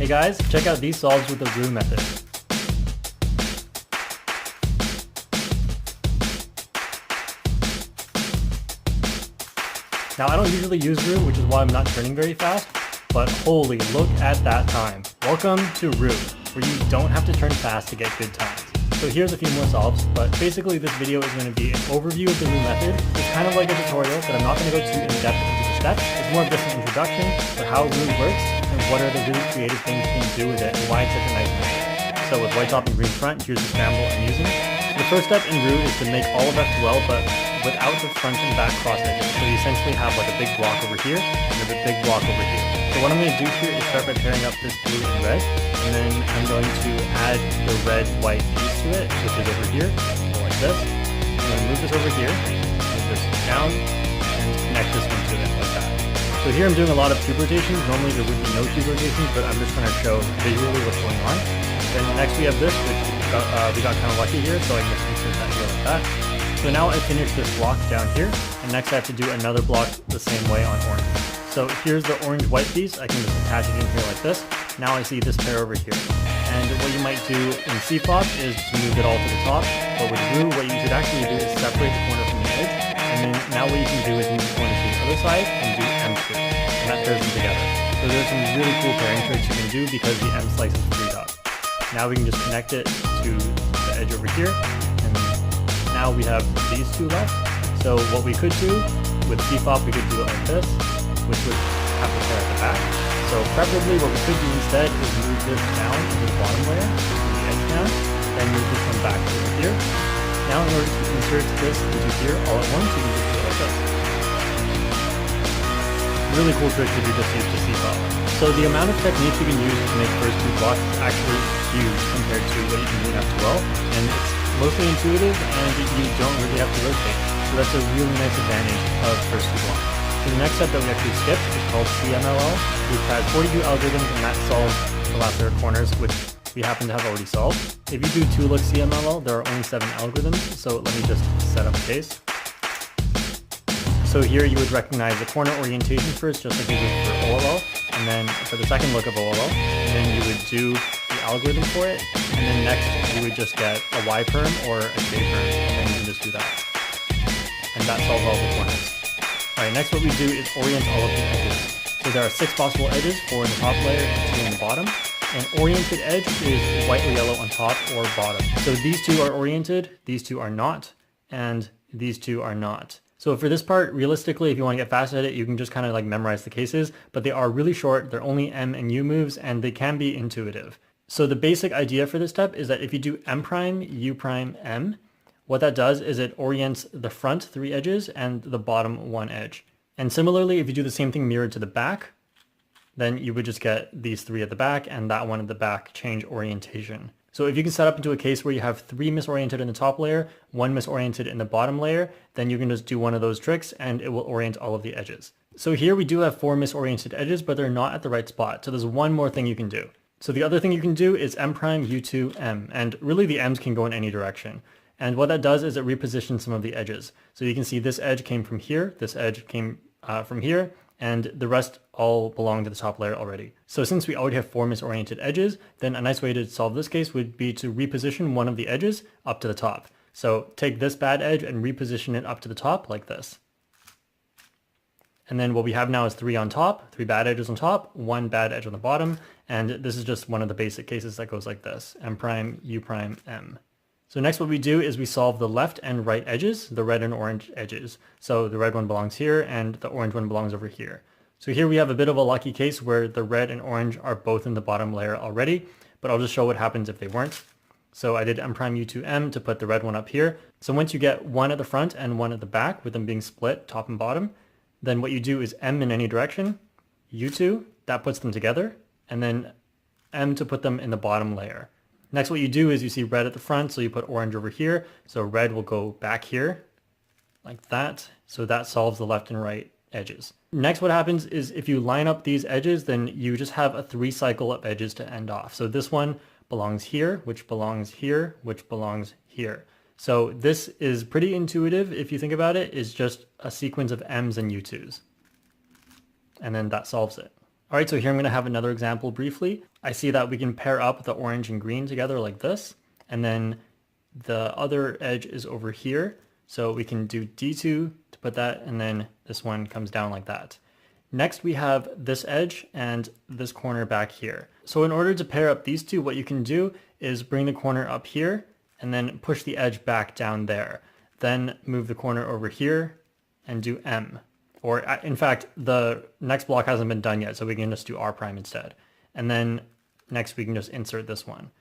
Hey guys, check out these solves with the roux method. Now I don't usually use roux, which is why I'm not turning very fast, but holy, look at that time. Welcome to roux, where you don't have to turn fast to get good times. So here's a few more solves, but basically this video is going to be an overview of the roux method. It's kind of like a tutorial, but I'm not going to go too in depth into the steps. It's more of just an introduction for how roux works and what are the really creative things you can do with it and why it's such a nice method. So with white top and green front, here's the scramble I'm using. The first step in roux is to make all of F12, but without the front and back cross edges. So you essentially have like a big block over here and a big block over here. So what I'm going to do here is start by pairing up this blue and red, and then I'm going to add the red-white piece to it, which is over here, so like this. I'm going to move this over here, move this down, and connect this one to it like that. So here I'm doing a lot of cube rotations. Normally there would be no cube rotations, but I'm just going to show visually what's going on. Then next we have this, which we got kind of lucky here, so I can just insert that here like that. So now I finished this block down here, and next I have to do another block the same way on orange. So here's the orange-white piece. I can just attach it in here like this. Now I see this pair over here. And what you might do in CFOP is to move it all to the top, but with roux, what you should actually do is separate the corner from the edge, and then now what you can do is move the corner to the other side and do M2, and that pairs them together. So there's some really cool pairing tricks you can do because the M slice is freed up. Now we can just connect it to the edge over here, and now we have these two left. So what we could do with CFOP, we could do it like this, which would have the pair at the back. So preferably what we could do instead is move this down to the bottom layer, the edge down, then move this one back over here. Now in order to insert this into here all at once, you can just do it like this. Really cool trick if you just use the CFOP. So the amount of techniques you can use to make first two blocks is actually huge compared to what you can do in F12, and it's mostly intuitive and you don't really have to rotate. So that's a really nice advantage of first two blocks. So the next step that we actually skipped is called CMLL, which has 42 algorithms, and that solves the last pair of corners, which we happen to have already solved. If you do 2-look CMLL, there are only 7 algorithms, so let me just set up a case. So here you would recognize the corner orientation first, just like you did for OLL, and then for the second look of OLL, and then you would do the algorithm for it, and then next you would just get a Y perm or a J perm, and then you can just do that. And that solves all the corners. Alright, next what we do is orient all of the edges. So there are 6 possible edges, 4 in the top layer and 2 in the bottom. An oriented edge is white or yellow on top or bottom. So these two are oriented, these two are not, and these two are not. So for this part, realistically, if you want to get fast at it, you can just kind of like memorize the cases, but they are really short, they're only M and U moves, and they can be intuitive. So the basic idea for this step is that if you do M prime, U prime, M, what that does is it orients the front 3 edges and the bottom 1 edge. And similarly, if you do the same thing mirrored to the back, then you would just get these 3 at the back and that one at the back change orientation. So if you can set up into a case where you have 3 misoriented in the top layer, 1 misoriented in the bottom layer, then you can just do one of those tricks and it will orient all of the edges. So here we do have 4 misoriented edges, but they're not at the right spot. So there's one more thing you can do. So the other thing you can do is M prime, U2, M, and really the M's can go in any direction. And what that does is it repositions some of the edges. So you can see this edge came from here, this edge came from here, and the rest all belong to the top layer already. So since we already have 4 misoriented edges, then a nice way to solve this case would be to reposition one of the edges up to the top. So take this bad edge and reposition it up to the top like this. And then what we have now is 3 on top, 3 bad edges on top, 1 bad edge on the bottom, and this is just one of the basic cases that goes like this, M prime, U prime, M. So next what we do is we solve the left and right edges, the red and orange edges. So the red one belongs here and the orange one belongs over here. So here we have a bit of a lucky case where the red and orange are both in the bottom layer already, but I'll just show what happens if they weren't. So I did M prime U2 M to put the red one up here. So once you get one at the front and one at the back with them being split top and bottom, then what you do is M in any direction, U2, that puts them together, and then M to put them in the bottom layer. Next what you do is you see red at the front, so you put orange over here. So red will go back here, like that. So that solves the left and right edges. Next what happens is if you line up these edges, then you just have a 3 cycle of edges to end off. So this one belongs here, which belongs here, which belongs here. So this is pretty intuitive if you think about it. It's just a sequence of M's and U2s. And then that solves it. All right, so here I'm going to have another example briefly. I see that we can pair up the orange and green together like this, and then the other edge is over here. So we can do D2 to put that, and then this one comes down like that. Next, we have this edge and this corner back here. So in order to pair up these two, what you can do is bring the corner up here and then push the edge back down there. Then move the corner over here and do M. Or in fact, the next block hasn't been done yet, so we can just do R prime instead. And then next we can just insert this one.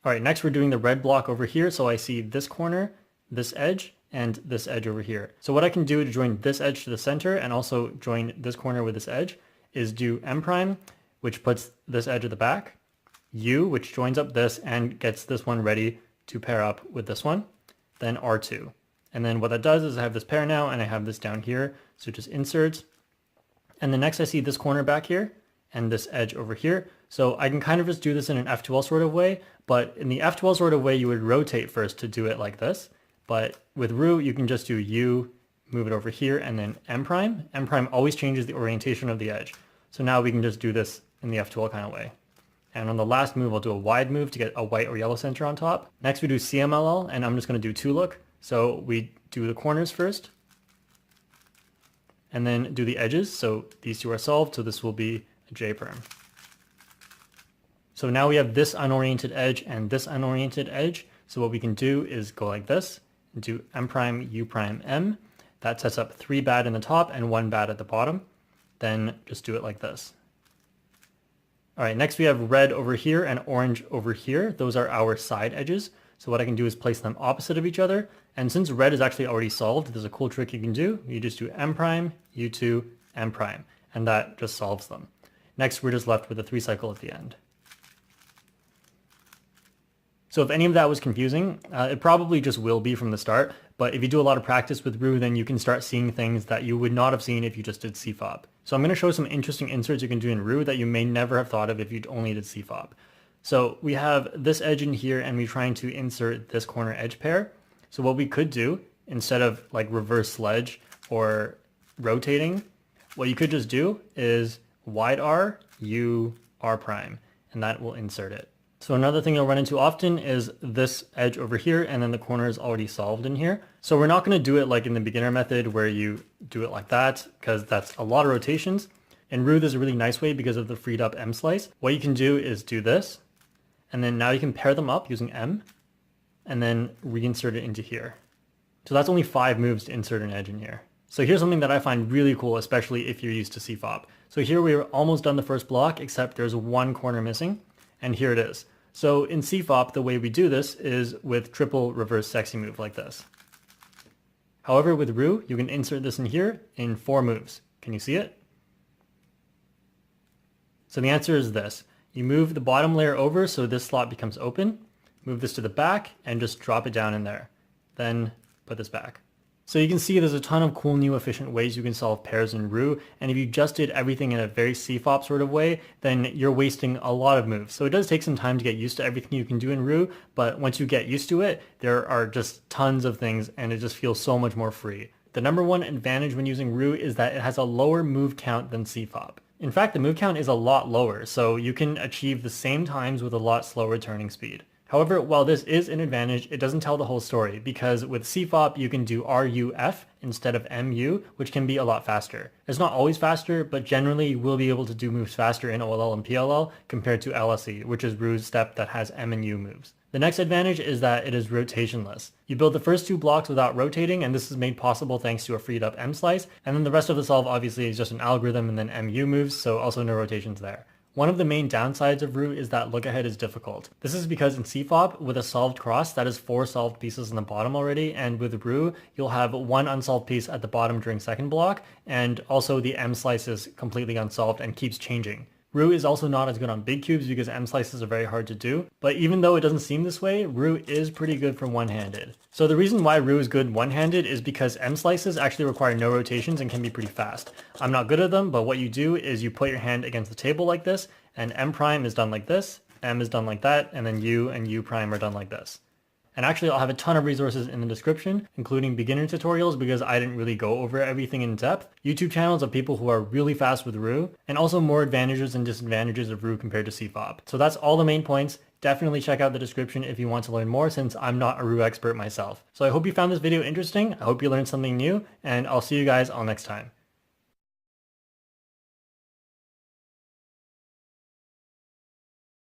All right, next we're doing the red block over here. So I see this corner, this edge, and this edge over here. So what I can do to join this edge to the center and also join this corner with this edge is do M prime, which puts this edge at the back, U, which joins up this and gets this one ready to pair up with this one, then R2. And then what that does is I have this pair now and I have this down here. So just insert. And then next I see this corner back here and this edge over here. So I can kind of just do this in an F12 sort of way, but in the F12 sort of way, you would rotate first to do it like this. But with Ru, you can just do U, move it over here, and then M prime. M prime always changes the orientation of the edge. So now we can just do this in the F12 kind of way. And on the last move, I'll do a wide move to get a white or yellow center on top. Next we do CMLL, and I'm just going to do 2-look. So we do the corners first, and then do the edges. So these two are solved, so this will be a J perm. So now we have this unoriented edge and this unoriented edge. So what we can do is go like this, and do M prime, U prime, M. That sets up 3 bad in the top and 1 bad at the bottom. Then just do it like this. All right, next we have red over here and orange over here. Those are our side edges. So what I can do is place them opposite of each other. And since red is actually already solved, there's a cool trick you can do. You just do M prime, U2, M prime, and that just solves them. Next, we're just left with a 3-cycle at the end. So if any of that was confusing, it probably just will be from the start. But if you do a lot of practice with Ru, then you can start seeing things that you would not have seen if you just did CFOP. So I'm going to show some interesting inserts you can do in Ru that you may never have thought of if you only did CFOP. So we have this edge in here and we're trying to insert this corner edge pair. So what we could do, instead of like reverse sledge or rotating, what you could just do is wide R, U, R prime, and that will insert it. So another thing you'll run into often is this edge over here, and then the corner is already solved in here. So we're not going to do it like in the beginner method where you do it like that, because that's a lot of rotations. In Ru, there's a really nice way because of the freed up M slice. What you can do is do this, and then now you can pair them up using M, and then reinsert it into here. So that's only 5 moves to insert an edge in here. So here's something that I find really cool, especially if you're used to CFOP. So here we're almost done the first block, except there's 1 corner missing, and here it is. So in CFOP, the way we do this is with triple reverse sexy move like this. However, with Ru, you can insert this in here in 4 moves. Can you see it? So the answer is this. You move the bottom layer over so this slot becomes open, move this to the back, and just drop it down in there. Then put this back. So you can see there's a ton of cool new efficient ways you can solve pairs in Ru, and if you just did everything in a very CFOP sort of way, then you're wasting a lot of moves. So it does take some time to get used to everything you can do in Ru, but once you get used to it, there are just tons of things and it just feels so much more free. The number one advantage when using Ru is that it has a lower move count than CFOP. In fact, the move count is a lot lower, so you can achieve the same times with a lot slower turning speed. However, while this is an advantage, it doesn't tell the whole story, because with CFOP you can do RUF instead of MU, which can be a lot faster. It's not always faster, but generally you will be able to do moves faster in OLL and PLL compared to LSE, which is Ru's step that has M and U moves. The next advantage is that it is rotationless. You build the first 2 blocks without rotating, and this is made possible thanks to a freed up M slice, and then the rest of the solve obviously is just an algorithm and then MU moves, so also no rotations there. One of the main downsides of Ru is that look ahead is difficult. This is because in CFOP, with a solved cross, that is 4 solved pieces in the bottom already, and with Ru, you'll have 1 unsolved piece at the bottom during second block, and also the M slice is completely unsolved and keeps changing. Ru is also not as good on big cubes because M slices are very hard to do, but even though it doesn't seem this way, Ru is pretty good for one-handed. So the reason why Ru is good one-handed is because M slices actually require no rotations and can be pretty fast. I'm not good at them, but what you do is you put your hand against the table like this, and M prime is done like this, M is done like that, and then U and U prime are done like this. And actually, I'll have a ton of resources in the description, including beginner tutorials because I didn't really go over everything in depth, YouTube channels of people who are really fast with Ru, and also more advantages and disadvantages of Ru compared to CFOP. So that's all the main points. Definitely check out the description if you want to learn more, since I'm not a Ru expert myself. So I hope you found this video interesting. I hope you learned something new, and I'll see you guys all next time.